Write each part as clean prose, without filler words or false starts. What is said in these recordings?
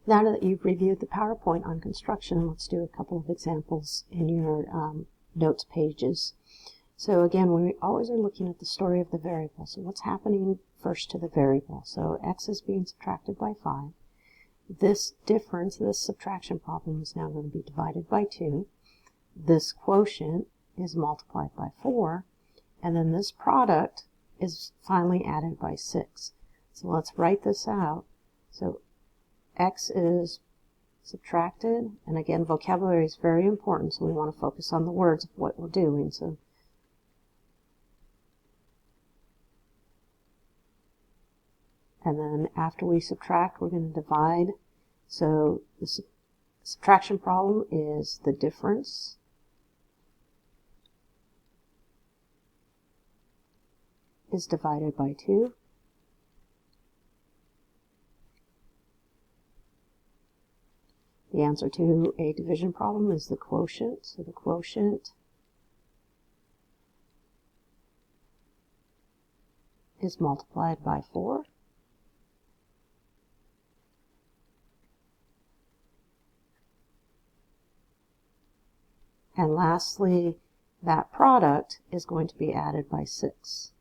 Now that you've reviewed the PowerPoint on construction, let's do a couple of examples in your notes pages. So again, we always are looking at the story of the variable. So what's happening first to the variable? So x is being subtracted by 5. This difference, this subtraction problem, is now going to be divided by 2. This quotient is multiplied by 4. And then this product is finally added by 6. So let's write this out. So x is subtracted, and again, vocabulary is very important, so we want to focus on the words of what we're doing. So and then after we subtract, we're going to divide. So the subtraction problem is the difference is divided by 2. The answer to a division problem is the quotient. So the quotient is multiplied by 4. And lastly, that product is going to be added by 6.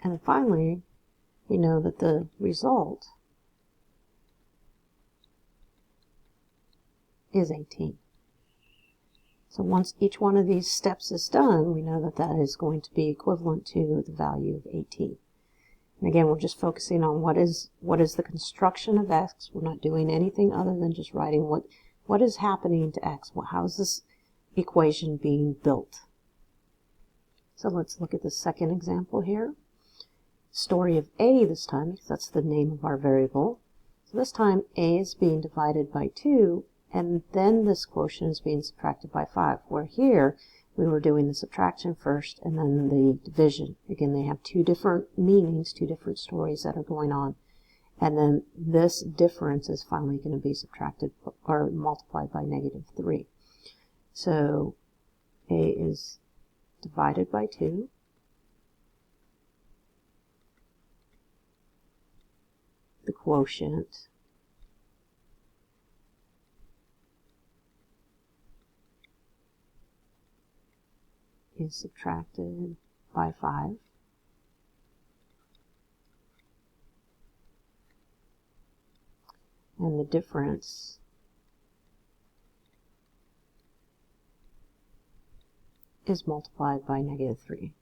And finally, we know that the result is 18. So once each one of these steps is done, we know that that is going to be equivalent to the value of 18. And again, we're just focusing on what is the construction of x. We're not doing anything other than just writing what is happening to x. How is this equation being built? So let's look at the second example here. Story of a this time, because that's the name of our variable. So this time a is being divided by 2, and then this quotient is being subtracted by 5, where here we were doing the subtraction first and then the division. Again, they have two different meanings, two different stories that are going on. And then this difference is finally going to be subtracted or multiplied by -3. So a is divided by 2. The quotient is subtracted by 5. And the difference is multiplied by -3.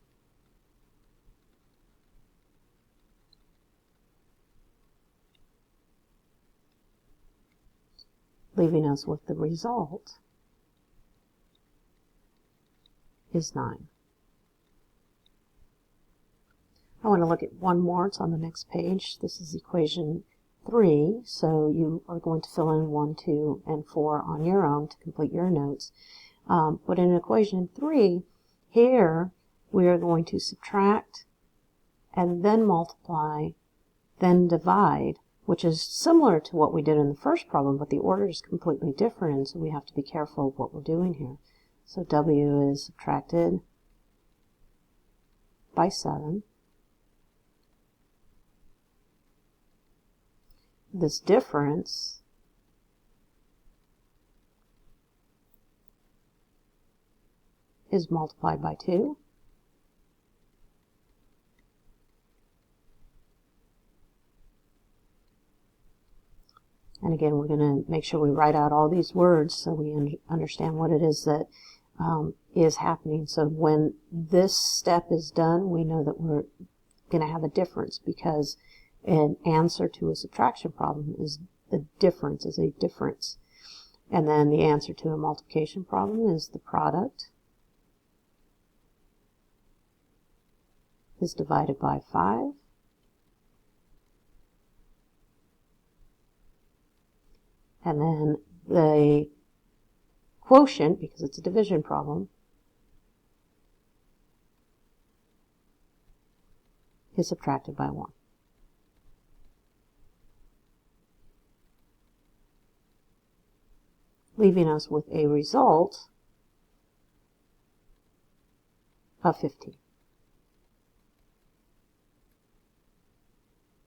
Leaving us with the result is 9. I want to look at one more. It's on the next page. This is equation 3. So you are going to fill in 1, 2, and 4 on your own to complete your notes. But in equation 3, here we are going to subtract and then multiply, then divide, which is similar to what we did in the first problem, but the order is completely different, and so we have to be careful of what we're doing here. So w is subtracted by 7. This difference is multiplied by 2. And again, we're going to make sure we write out all these words so we understand what it is that is happening. So when this step is done, we know that we're going to have a difference, because an answer to a subtraction problem is the difference, is a difference. And then the answer to a multiplication problem is the product is divided by 5. And then the quotient, because it's a division problem, is subtracted by 1. Leaving us with a result of 15.